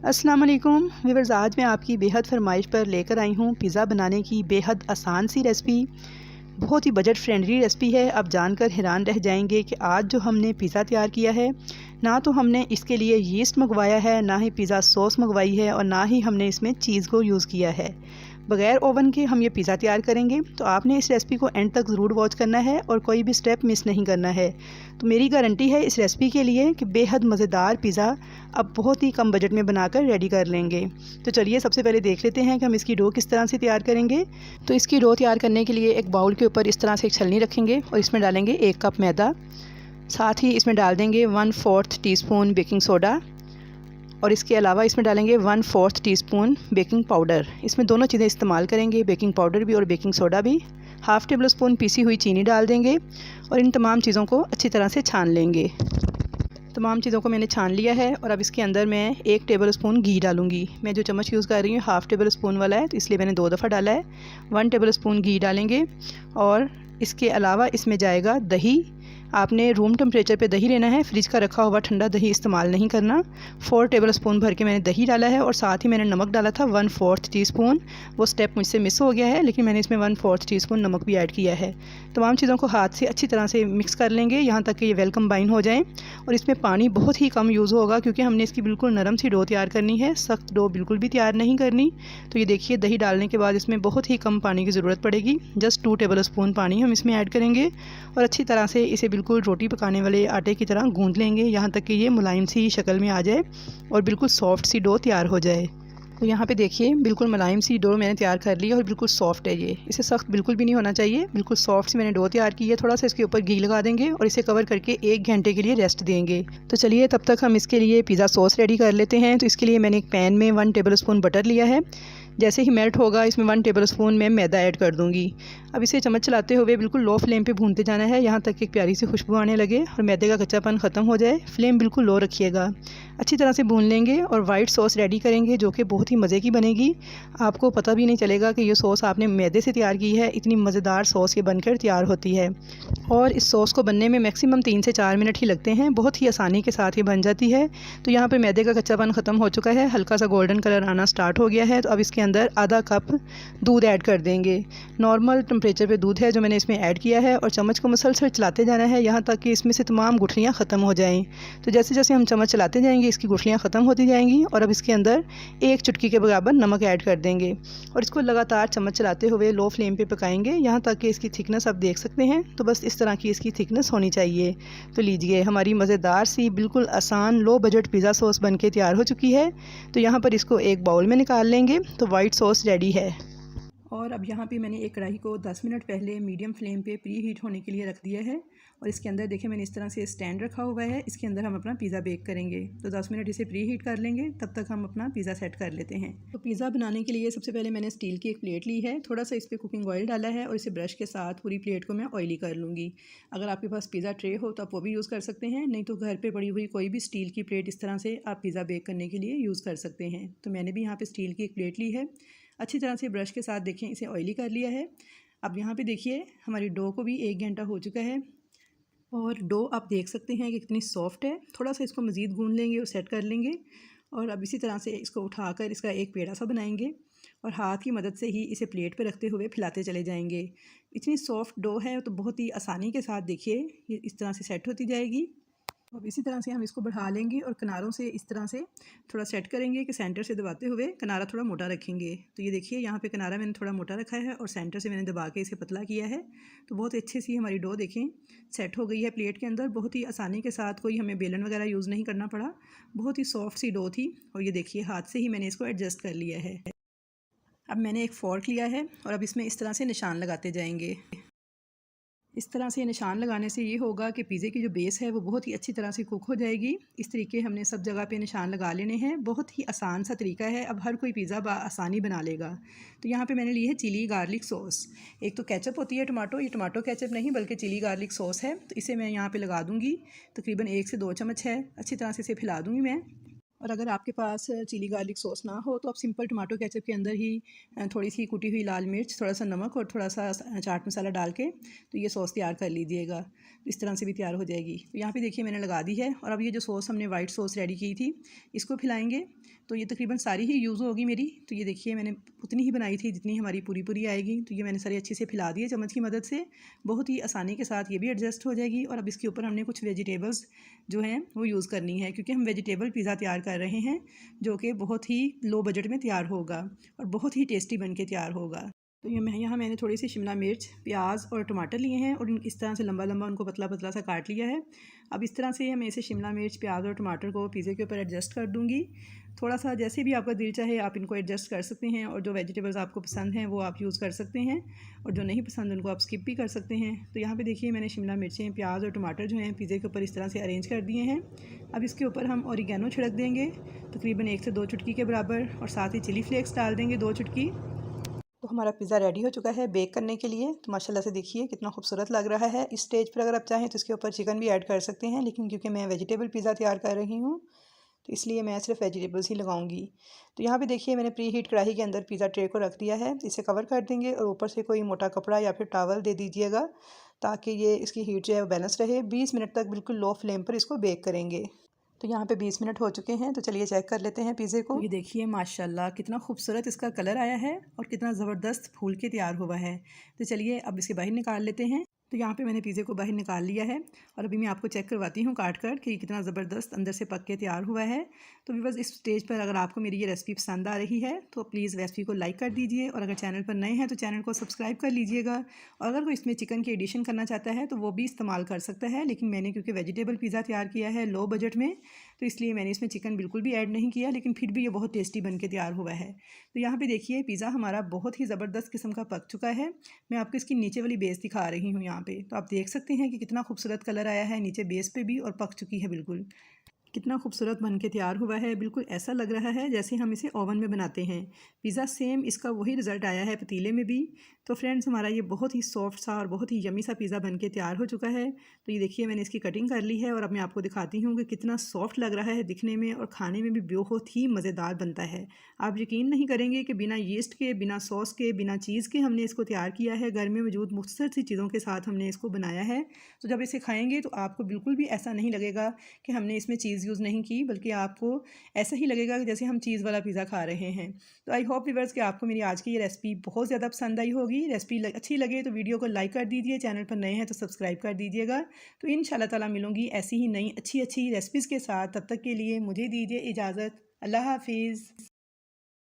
अस्सलाम वालेकुम व्यूअर्स, आज मैं आपकी बेहद फरमाइश पर लेकर आई हूँ पिज़्ज़ा बनाने की बेहद आसान सी रेसिपी। बहुत ही बजट फ्रेंडली रेसिपी है। आप जानकर हैरान रह जाएंगे कि आज जो हमने पिज़्ज़ा तैयार किया है, ना तो हमने इसके लिए यीस्ट मंगवाया है, ना ही पिज़्ज़ा सॉस मंगवाई है और ना ही हमने इसमें चीज़ को यूज़ किया है। बग़ैर ओवन के हम ये पिज़्ज़ा तैयार करेंगे, तो आपने इस रेसिपी को एंड तक ज़रूर वॉच करना है और कोई भी स्टेप मिस नहीं करना है। तो मेरी गारंटी है इस रेसिपी के लिए कि बेहद मज़ेदार पिज़्ज़ा अब बहुत ही कम बजट में बनाकर रेडी कर लेंगे। तो चलिए सबसे पहले देख लेते हैं कि हम इसकी डो किस तरह से तैयार करेंगे। तो इसकी डो तैयार करने के लिए एक बाउल के ऊपर इस तरह से एक छलनी रखेंगे और इसमें डालेंगे 1 कप मैदा। साथ ही इसमें डाल देंगे 1/4 टीस्पून बेकिंग सोडा और इसके अलावा इसमें डालेंगे 1/4 टीस्पून बेकिंग पाउडर। इसमें दोनों चीज़ें इस्तेमाल करेंगे, बेकिंग पाउडर भी और बेकिंग सोडा भी। हाफ़ टेबल स्पून पीसी हुई चीनी डाल देंगे और इन तमाम चीज़ों को अच्छी तरह से छान लेंगे। तमाम चीज़ों को मैंने छान लिया है और अब इसके अंदर मैं 1 टेबल स्पून घी डालूंगी। मैं जो चम्मच यूज़ कर रही हूँ हाफ़ टेबल स्पून वाला है, तो इसलिए मैंने 2 दफ़ा डाला है। 1 टेबल स्पून घी डालेंगे और इसके अलावा इसमें जाएगा दही। आपने रूम टेम्परेचर पे दही लेना है, फ्रिज का रखा हुआ ठंडा दही इस्तेमाल नहीं करना। 4 टेबल स्पून भर के मैंने दही डाला है और साथ ही मैंने नमक डाला था 1/4 टीस्पून। वो स्टेप मुझसे मिस हो गया है, लेकिन मैंने इसमें 1/4 टीस्पून नमक भी ऐड किया है। तमाम चीज़ों को हाथ से अच्छी तरह से मिक्स कर लेंगे यहाँ तक कि ये वेल कंबाइन हो जाएँ। और इसमें पानी बहुत ही कम यूज़ होगा क्योंकि हमने इसकी बिल्कुल नरम सी डो तैयार करनी है, सख्त डो बिल्कुल भी तैयार नहीं करनी। तो ये देखिए, दही डालने के बाद इसमें बहुत ही कम पानी की ज़रूरत पड़ेगी। जस्ट 2 टेबल स्पून पानी हम इसमें ऐड करेंगे और अच्छी तरह से इसे बिल्कुल रोटी पकाने वाले आटे की तरह गूंद लेंगे यहाँ तक कि ये मुलायम सी शक्ल में आ जाए और बिल्कुल सॉफ्ट सी डो तैयार हो जाए। तो यहाँ पे देखिए, बिल्कुल मुलायम सी डो मैंने तैयार कर ली है और बिल्कुल सॉफ्ट है ये। इसे सख्त बिल्कुल भी नहीं होना चाहिए, बिल्कुल सॉफ्ट सी मैंने डो तैयार की है। थोड़ा सा इसके ऊपर घी लगा देंगे और इसे कवर करके 1 घंटे के लिए रेस्ट देंगे। तो चलिए तब तक हम इसके लिए पिज़्ज़ा सॉस रेडी कर लेते हैं। तो इसके लिए मैंने एक पैन में 1 टेबल स्पून बटर लिया है। जैसे ही मेल्ट होगा इसमें 1 टेबल स्पून मैं मैदा ऐड कर दूँगी। अब इसे चम्मच चलाते हुए बिल्कुल लो फ्लेम पे भूनते जाना है यहाँ तक कि एक प्यारी सी खुशबू आने लगे और मैदे का कच्चापन ख़त्म हो जाए। फ्लेम बिल्कुल लो रखिएगा। अच्छी तरह से भून लेंगे और वाइट सॉस रेडी करेंगे जो कि बहुत ही मज़े की बनेगी। आपको पता भी नहीं चलेगा कि ये सॉस आपने मैदे से तैयार की है, इतनी मज़ेदार सॉस ये बनकर तैयार होती है। और इस सॉस को बनने में मैक्सिमम 3 से 4 मिनट ही लगते हैं, बहुत ही आसानी के साथ ये बन जाती है। तो यहाँ पर मैदे का कच्चापन ख़त्म हो चुका है, हल्का सा गोल्डन कलर आना स्टार्ट हो गया है। तो अब इसके अंदर आधा कप दूध ऐड कर देंगे। नॉर्मल टेम्परेचर पे दूध है जो मैंने इसमें ऐड किया है और चम्मच को मुसलसल चलाते जाना है यहाँ तक कि इसमें से तमाम गुठलियाँ ख़त्म हो जाएं। तो जैसे जैसे हम चम्मच चलाते जाएंगे इसकी गुठलियाँ ख़त्म होती जाएंगी और अब इसके अंदर 1 चुटकी के बराबर नमक ऐड कर देंगे और इसको लगातार चम्मच चलाते हुए लो फ्लेम पे पकाएंगे यहाँ तक कि इसकी थिकनेस आप देख सकते हैं। तो बस इस तरह की इसकी थिकनेस होनी चाहिए। तो लीजिए, हमारी मज़ेदार सी बिल्कुल आसान लो बजट पिज़्ज़ा सॉस बन के तैयार हो चुकी है। तो यहाँ पर इसको एक बाउल में निकाल लेंगे। तो वाइट सॉस रेडी है। और अब यहाँ पे मैंने एक कढ़ाई को 10 मिनट पहले मीडियम फ्लेम पे प्री हीट होने के लिए रख दिया है और इसके अंदर देखिए मैंने इस तरह से स्टैंड रखा हुआ है। इसके अंदर हम अपना पिज़्ज़ा बेक करेंगे। तो 10 मिनट इसे प्री हीट कर लेंगे, तब तक हम अपना पिज़्ज़ा सेट कर लेते हैं। तो पिज़्ज़ा बनाने के लिए सबसे पहले मैंने स्टील की एक प्लेट ली है, थोड़ा सा इस पर कुकिंग ऑयल डाला है और इसे ब्रश के साथ पूरी प्लेट को मैं ऑयली कर लूँगी। अगर आपके पास पिज़्ज़ा ट्रे हो तो आप वो भी यूज़ कर सकते हैं, नहीं तो घर पर पड़ी हुई कोई भी स्टील की प्लेट इस तरह से आप पिज़्ज़ा बेक करने के लिए यूज़ कर सकते हैं। तो मैंने भी यहाँ पर स्टील की एक प्लेट ली है, अच्छी तरह से ब्रश के साथ देखें इसे ऑयली कर लिया है। अब यहाँ पे देखिए हमारी डो को भी 1 घंटा हो चुका है और डो आप देख सकते हैं कि कितनी सॉफ्ट है। थोड़ा सा इसको मज़ीद गूंद लेंगे और सेट कर लेंगे और अब इसी तरह से इसको उठाकर इसका एक पेड़ा सा बनाएंगे और हाथ की मदद से ही इसे प्लेट पे रखते हुए फैलाते चले जाएंगे। इतनी सॉफ्ट डो है तो बहुत ही आसानी के साथ देखिए ये इस तरह से सेट होती जाएगी। अब इसी तरह से हम इसको बढ़ा लेंगे और किनारों से इस तरह से थोड़ा सेट करेंगे कि सेंटर से दबाते हुए किनारा थोड़ा मोटा रखेंगे। तो ये देखिए यहाँ पे किनारा मैंने थोड़ा मोटा रखा है और सेंटर से मैंने दबा के इसे पतला किया है। तो बहुत अच्छी सी हमारी डो देखें सेट हो गई है प्लेट के अंदर, बहुत ही आसानी के साथ। कोई हमें बेलन वगैरह यूज़ नहीं करना पड़ा, बहुत ही सॉफ्ट सी डो थी। और ये देखिए हाथ से ही मैंने इसको एडजस्ट कर लिया है। अब मैंने एक फ़ोर्क लिया है और अब इसमें इस तरह से निशान लगाते जाएंगे। इस तरह से निशान लगाने से ये होगा कि पिज़्ज़े की जो बेस है वो बहुत ही अच्छी तरह से कुक हो जाएगी। इस तरीके हमने सब जगह पे निशान लगा लेने हैं। बहुत ही आसान सा तरीका है, अब हर कोई पिज़्ज़ा आसानी बना लेगा। तो यहाँ पे मैंने ली है चिली गार्लिक सॉस। एक तो केचप होती है टमाटो, ये टमाटो केचप नहीं बल्कि चिली गार्लिक सॉस है। तो इसे मैं यहाँ पर लगा दूँगी, तकरीबन 1 से 2 चम्मच है। अच्छी तरह से इसे फैला दूँगी मैं। और अगर आपके पास चिली गार्लिक सॉस ना हो तो आप सिंपल टमाटो केचप के अंदर ही थोड़ी सी कुटी हुई लाल मिर्च, थोड़ा सा नमक और थोड़ा सा चाट मसाला डाल के तो ये सॉस तैयार कर लीजिएगा। तो इस तरह से भी तैयार हो जाएगी। तो यहाँ पे देखिए मैंने लगा दी है। और अब ये जो सॉस हमने वाइट सॉस रेडी की थी इसको खिलाएँगे। तो ये तकरीबन सारी ही यूज़ होगी मेरी। तो ये देखिए मैंने उतनी ही बनाई थी जितनी हमारी पूरी पूरी आएगी। तो ये मैंने सारी अच्छे से फैला दी है चम्मच की मदद से। बहुत ही आसानी के साथ ये भी एडजस्ट हो जाएगी। और अब इसके ऊपर हमने कुछ वेजिटेबल्स जो हैं वो यूज़ करनी है, क्योंकि हम वेजिटेबल पिज़्ज़ा तैयार कर रहे हैं जो कि बहुत ही लो बजट में तैयार होगा और बहुत ही टेस्टी बन के तैयार होगा। तो ये यहाँ मैंने थोड़ी सी शिमला मिर्च, प्याज और टमाटर लिए हैं और इस तरह से लंबा लंबा उनको पतला पतला सा काट लिया है। अब इस तरह से मैं इसे शिमला मिर्च, प्याज और टमाटर को पिज़्ज़े के ऊपर एडजस्ट कर दूँगी। थोड़ा सा जैसे भी आपका दिल चाहे आप इनको एडजस्ट कर सकते हैं। और जो वेजिटेबल्स आपको पसंद हैं वो आप यूज़ कर सकते हैं, और जो नहीं पसंद उनको आप स्किप भी कर सकते हैं। तो यहाँ पे देखिए मैंने शिमला मिर्चें, प्याज और टमाटर जो हैं पिज़्ज़े के ऊपर इस तरह से अरेंज कर दिए हैं। अब इसके ऊपर हम ओरिगेनो छिड़क देंगे तकरीबन 1 से 2 चुटकी के बराबर, और साथ ही चिली फ्लेक्स डाल देंगे 2 चुटकी। तो हमारा पिज़्ज़ा रेडी हो चुका है बेक करने के लिए। तो माशाल्लाह से देखिए कितना खूबसूरत लग रहा है। इस स्टेज पर अगर आप चाहें तो इसके ऊपर चिकन भी ऐड कर सकते हैं, लेकिन क्योंकि मैं वेजिटेबल पिज़्ज़ा तैयार कर रही हूँ तो इसलिए मैं सिर्फ वेजिटेबल्स ही लगाऊंगी। तो यहाँ पे देखिए मैंने प्री हीट कढ़ाई के अंदर पिज़्ज़ा ट्रे को रख दिया है। इसे कवर कर देंगे और ऊपर से कोई मोटा कपड़ा या फिर टॉवल दे दीजिएगा ताकि ये इसकी हीट जो है वो बैलेंस रहे। 20 मिनट तक बिल्कुल लो फ्लेम पर इसको बेक करेंगे। तो यहाँ पे 20 मिनट हो चुके हैं। तो चलिए चेक कर लेते हैं पिज़्ज़े को। तो ये देखिए माशाल्लाह कितना खूबसूरत इसका कलर आया है और कितना ज़बरदस्त फूल के तैयार हुआ है। तो चलिए अब इसे बाहर निकाल लेते हैं। तो यहाँ पे मैंने पिज़्ज़े को बाहर निकाल लिया है और अभी मैं आपको चेक करवाती हूँ काट कर कि कितना ज़बरदस्त अंदर से पक के तैयार हुआ है। तो बस इस स्टेज पर अगर आपको मेरी ये रेसिपी पसंद आ रही है तो प्लीज़ रेसिपी को लाइक कर दीजिए, और अगर चैनल पर नए हैं तो चैनल को सब्सक्राइब कर लीजिएगा। और अगर कोई इसमें चिकन की एडिशन करना चाहता है तो वो भी इस्तेमाल कर सकता है, लेकिन मैंने क्योंकि वेजिटेबल पिज़्ज़ा तैयार किया है लो बजट में तो इसलिए मैंने इसमें चिकन बिल्कुल भी ऐड नहीं किया, लेकिन फिर भी ये बहुत टेस्टी बन के तैयार हुआ है। तो यहाँ पे देखिए पिज़्ज़ा हमारा बहुत ही ज़बरदस्त किस्म का पक चुका है। मैं आपको इसकी नीचे वाली बेस दिखा रही हूँ यहाँ पे। तो आप देख सकते हैं कि कितना खूबसूरत कलर आया है नीचे बेस पे भी, और पक चुकी है बिल्कुल। कितना खूबसूरत बन के तैयार हुआ है। बिल्कुल ऐसा लग रहा है जैसे हम इसे ओवन में बनाते हैं। पिज़्ज़ा सेम इसका वही रिज़ल्ट आया है पतीले में भी। तो फ्रेंड्स हमारा ये बहुत ही सॉफ्ट सा और बहुत ही यमी सा पिज़्ज़ा बन के तैयार हो चुका है। तो ये देखिए मैंने इसकी कटिंग कर ली है और अब मैं आपको दिखाती हूँ कि कितना सॉफ्ट लग रहा है दिखने में, और खाने में भी बहुत ही मज़ेदार बनता है। आप यकीन नहीं करेंगे कि बिना यीस्ट के, बिना सॉस के, बिना चीज़ के हमने इसको तैयार किया है। घर में मौजूद मुख्तसर सी चीज़ों के साथ हमने इसको बनाया है। तो जब इसे खाएँगे तो आपको बिल्कुल भी ऐसा नहीं लगेगा कि हमने इसमें चीज़ यूज़ नहीं की, बल्कि आपको ऐसा ही लगेगा कि जैसे हम चीज़ वाला पिज़्ज़ा खा रहे हैं। तो आई होप व्यूअर्स कि आपको मेरी आज की ये रेसिपी बहुत ज़्यादा पसंद आई होगी। रेसिपी अच्छी लगे तो वीडियो को लाइक कर दीजिए, चैनल पर नए हैं तो सब्सक्राइब कर दीजिएगा। तो इंशाल्लाह ताला मिलूँगी ऐसी ही नई अच्छी अच्छी रेसिपीज़ के साथ। तब तक के लिए मुझे दीजिए इजाज़त। अल्लाह हाफिज़।